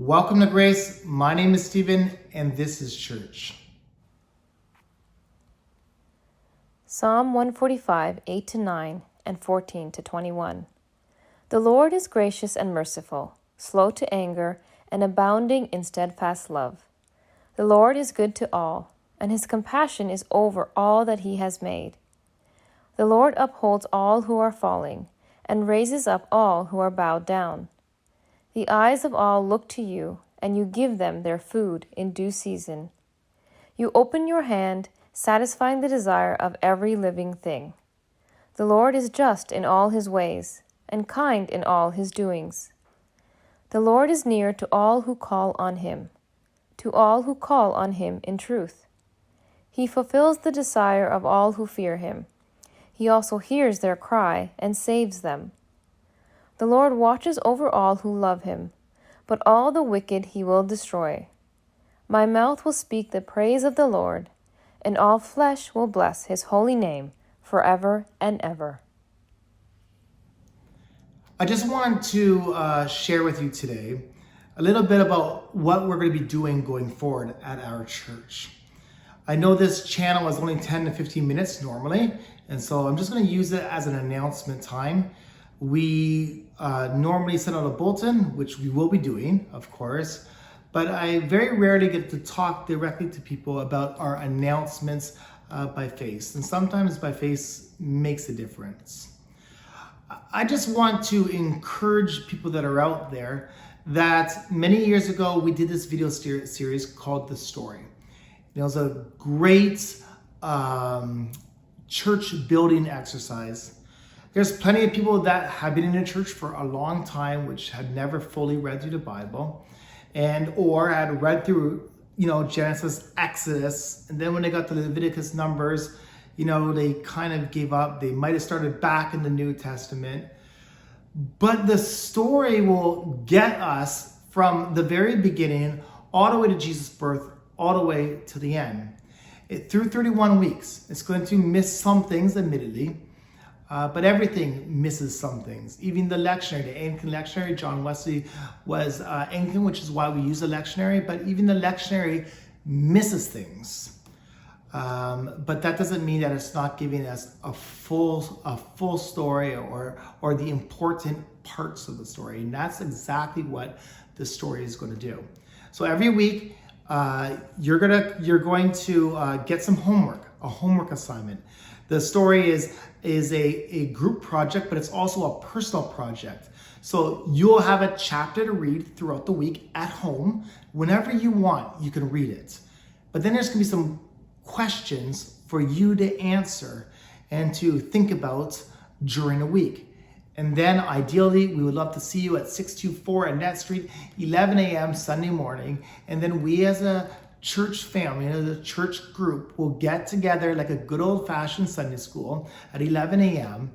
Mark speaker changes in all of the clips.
Speaker 1: Welcome to Grace. My name is Stephen, and this is church.
Speaker 2: Psalm 145, 8-9 and 14-21. The Lord is gracious and merciful, slow to anger, and abounding in steadfast love. The Lord is good to all, and his compassion is over all that he has made. The Lord upholds all who are falling, and raises up all who are bowed down. The eyes of all look to you, and you give them their food in due season. You open your hand, satisfying the desire of every living thing. The Lord is just in all his ways, and kind in all his doings. The Lord is near to all who call on him, to all who call on him in truth. He fulfills the desire of all who fear him. He also hears their cry and saves them. The Lord watches over all who love him, but all the wicked he will destroy. My mouth will speak the praise of the Lord, and all flesh will bless his holy name forever and ever.
Speaker 1: I just want to share with you today a little bit about what we're going to be doing going forward at our church. I know this channel is only 10 to 15 minutes normally, and so I'm just going to use it as an announcement time. We normally send out a bulletin, which we will be doing, of course, but I very rarely get to talk directly to people about our announcements by face, and sometimes by face makes a difference. I just want to encourage people that are out there that many years ago we did this video series called The Story. It was a great church building exercise. There's plenty of people that have been in the church for a long time which had never fully read through the Bible or had read through, Genesis, Exodus, and then when they got to Leviticus, Numbers, they kind of gave up. They might have started back in the New Testament. But the story will get us from the very beginning all the way to Jesus' birth, all the way to the end. Through 31 weeks. It's going to miss some things, admittedly. But everything misses some things. Even the lectionary, the Anglican lectionary, John Wesley was Anglican, which is why we use the lectionary, but even the lectionary misses things. But that doesn't mean that it's not giving us a full story or the important parts of the story. And that's exactly what the story is going to do. So every week, you're going to get some homework, a homework assignment. The story is a group project, but it's also a personal project. So you'll have a chapter to read throughout the week at home. Whenever you want, you can read it. But then there's going to be some questions for you to answer and to think about during the week. And then ideally, we would love to see you at 624 Annette Street, 11 a.m. Sunday morning. And then we as a church family, the church group, will get together like a good old-fashioned Sunday school at 11 a.m.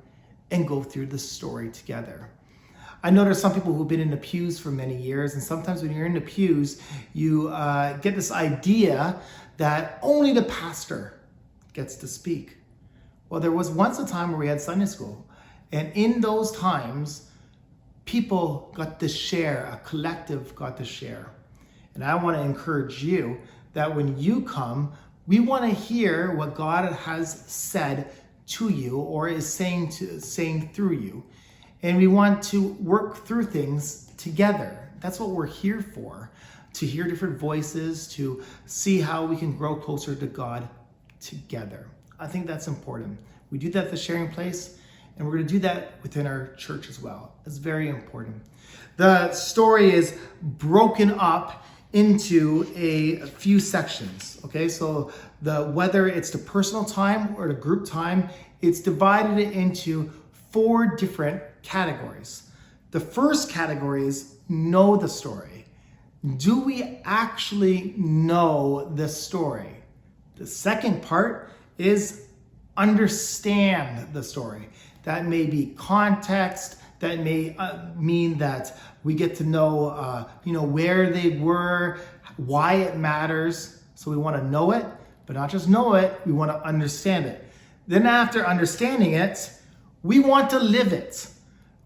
Speaker 1: and go through the story together. I know there's some people who've been in the pews for many years, and sometimes when you're in the pews, you get this idea that only the pastor gets to speak. Well, there was once a time where we had Sunday school, and in those times, people got to share, a collective got to share. And I want to encourage you that when you come, we want to hear what God has said to you or is saying through you. And we want to work through things together. That's what we're here for, to hear different voices, to see how we can grow closer to God together. I think that's important. We do that at the sharing place, and we're going to do that within our church as well. It's very important. The story is broken up into a few sections. Okay, so whether it's the personal time or the group time, it's divided into 4 different categories. The first category is know the story. Do we actually know the story? The second part is understand the story. That may be context. That may mean that we get to know, where they were, why it matters. So we want to know it, but not just know it, we want to understand it. Then after understanding it, we want to live it.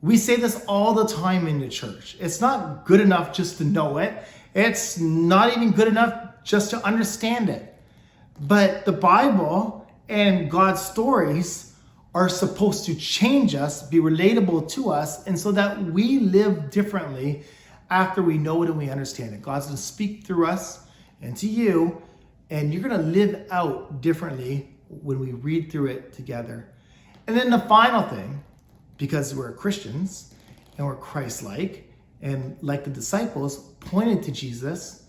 Speaker 1: We say this all the time in the church. It's not good enough just to know it. It's not even good enough just to understand it. But the Bible and God's stories are supposed to change us, be relatable to us, and so that we live differently after we know it and we understand it. God's going to speak through us and to you, and you're going to live out differently when we read through it together. And then the final thing, because we're Christians and we're Christ-like, and like the disciples pointed to Jesus,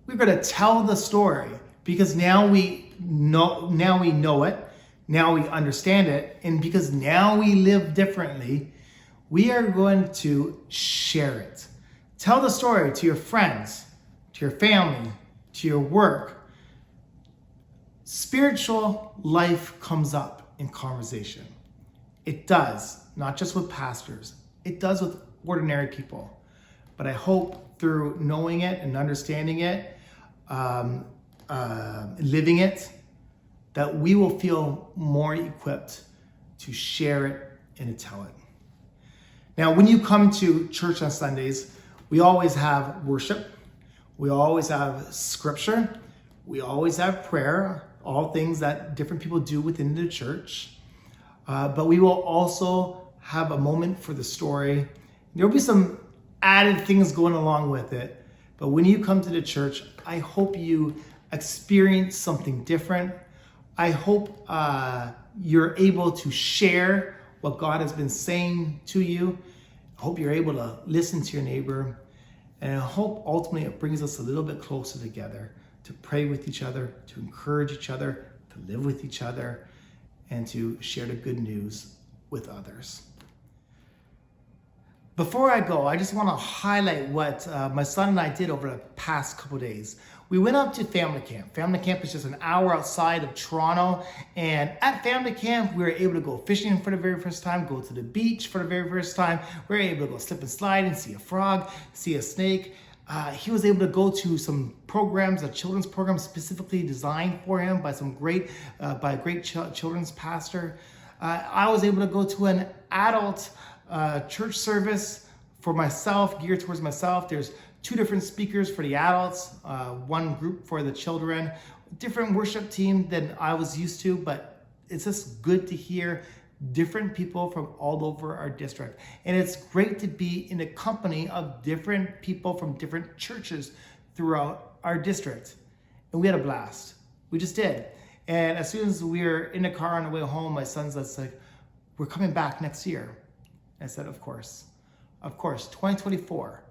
Speaker 1: we're going to tell the story because now we know it, now we understand it, and because now we live differently, we are going to share it. Tell the story to your friends, to your family, to your work. Spiritual life comes up in conversation. It does, not just with pastors. It does with ordinary people. But I hope through knowing it and understanding it, living it, that we will feel more equipped to share it and to tell it. Now, when you come to church on Sundays, we always have worship. We always have scripture. We always have prayer, all things that different people do within the church. But we will also have a moment for the story. There will be some added things going along with it. But when you come to the church, I hope you experience something different. I hope you're able to share what God has been saying to you. I hope you're able to listen to your neighbor. And I hope ultimately it brings us a little bit closer together to pray with each other, to encourage each other, to live with each other, and to share the good news with others. Before I go, I just want to highlight what my son and I did over the past couple days. We went up to family camp. Family camp is just an hour outside of Toronto. And at family camp, we were able to go fishing for the very first time, go to the beach for the very first time. We were able to go slip and slide and see a frog, see a snake. He was able to go to some programs, a children's program specifically designed for him by by a great children's pastor. I was able to go to an adult church service for myself, geared towards myself. There's 2 different speakers for the adults, one group for the children, different worship team than I was used to, but it's just good to hear different people from all over our district. And it's great to be in the company of different people from different churches throughout our district. And we had a blast. We just did. And as soon as we were in the car on the way home, my son's like, we're coming back next year. I said, of course, 2024.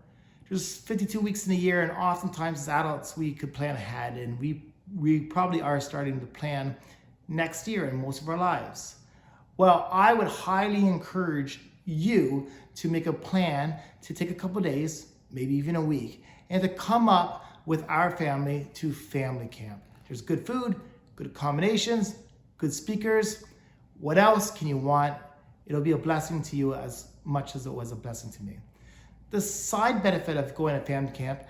Speaker 1: There's 52 weeks in a year, and oftentimes as adults, we could plan ahead, and we probably are starting to plan next year in most of our lives. Well, I would highly encourage you to make a plan to take a couple days, maybe even a week, and to come up with our family to family camp. There's good food, good accommodations, good speakers. What else can you want? It'll be a blessing to you as much as it was a blessing to me. The side benefit of going to family camp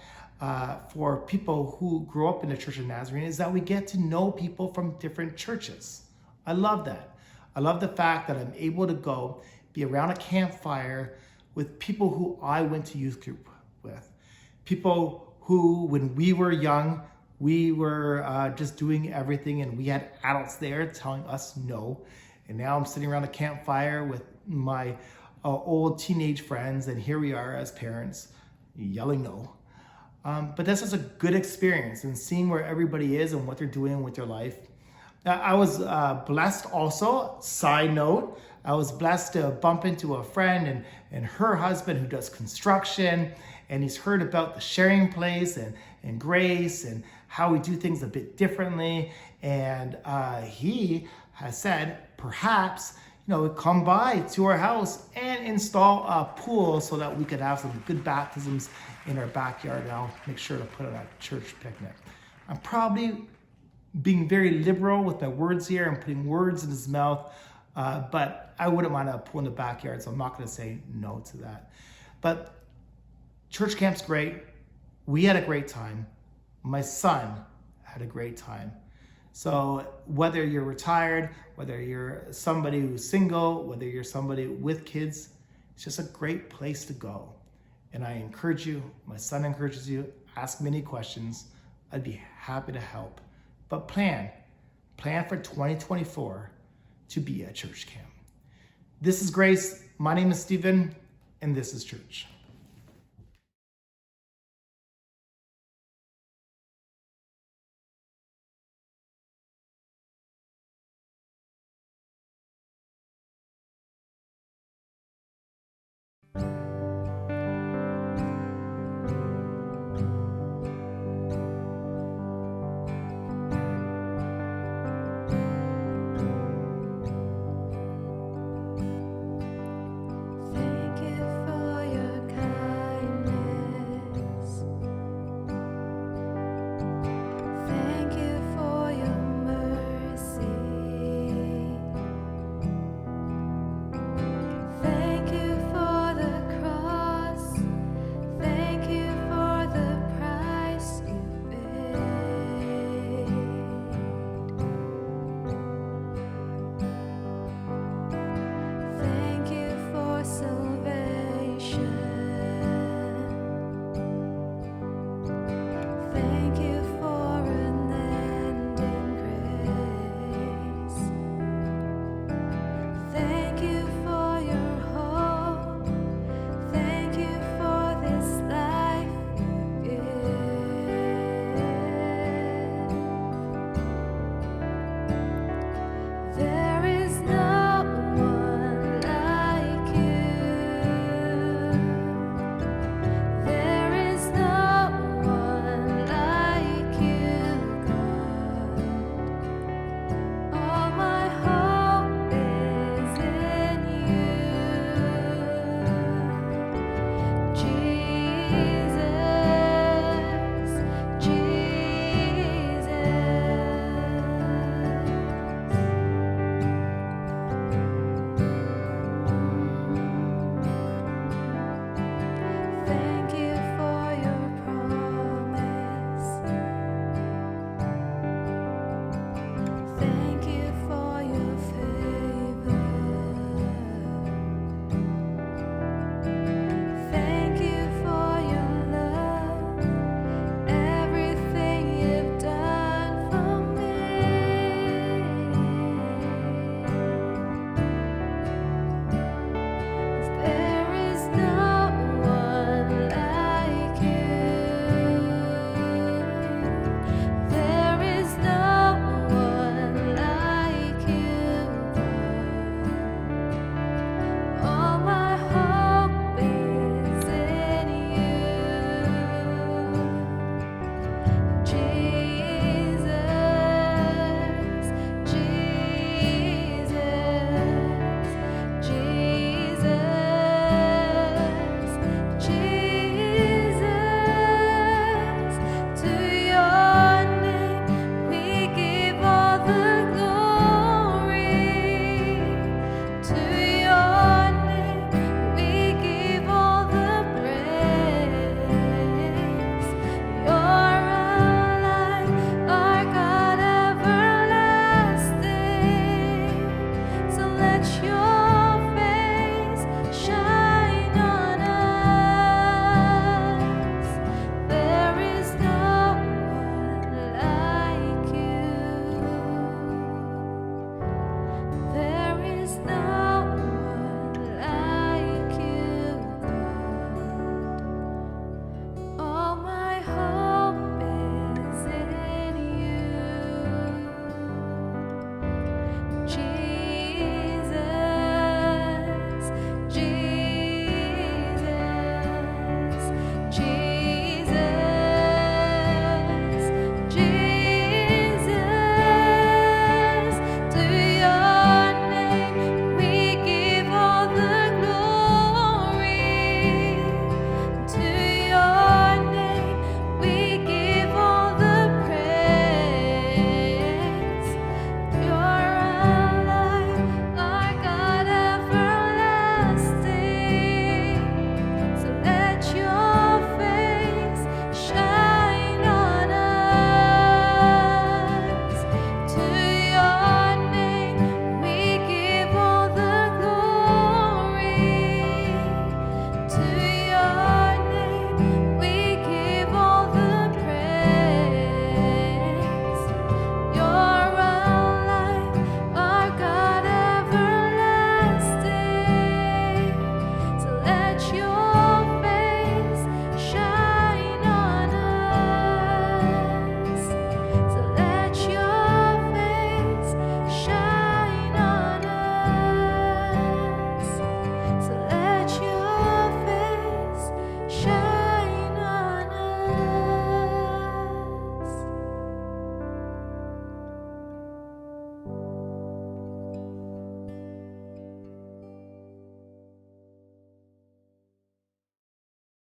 Speaker 1: for people who grow up in the Church of Nazarene is that we get to know people from different churches. I love that. I love the fact that I'm able to go be around a campfire with people who I went to youth group with. People who, when we were young, we were just doing everything, and we had adults there telling us no. And now I'm sitting around a campfire with my old teenage friends, and here we are as parents yelling no. But that's just a good experience, and seeing where everybody is and what they're doing with their life. I was blessed also, side note, I was blessed to bump into a friend and her husband who does construction, and he's heard about the sharing place and grace and how we do things a bit differently. And he has said, perhaps, come by to our house and install a pool so that we could have some good baptisms in our backyard. And I'll make sure to put it at a church picnic. I'm probably being very liberal with my words here and putting words in his mouth, but I wouldn't mind a pool in the backyard, so I'm not going to say no to that. But church camp's great. We had a great time. My son had a great time. So whether you're retired, whether you're somebody who's single, whether you're somebody with kids, It's just a great place to go. And I encourage you, my son encourages you, ask many questions. I'd be happy to help. But plan for 2024 to be at church camp. This is Grace. My name is Stephen, and this is church.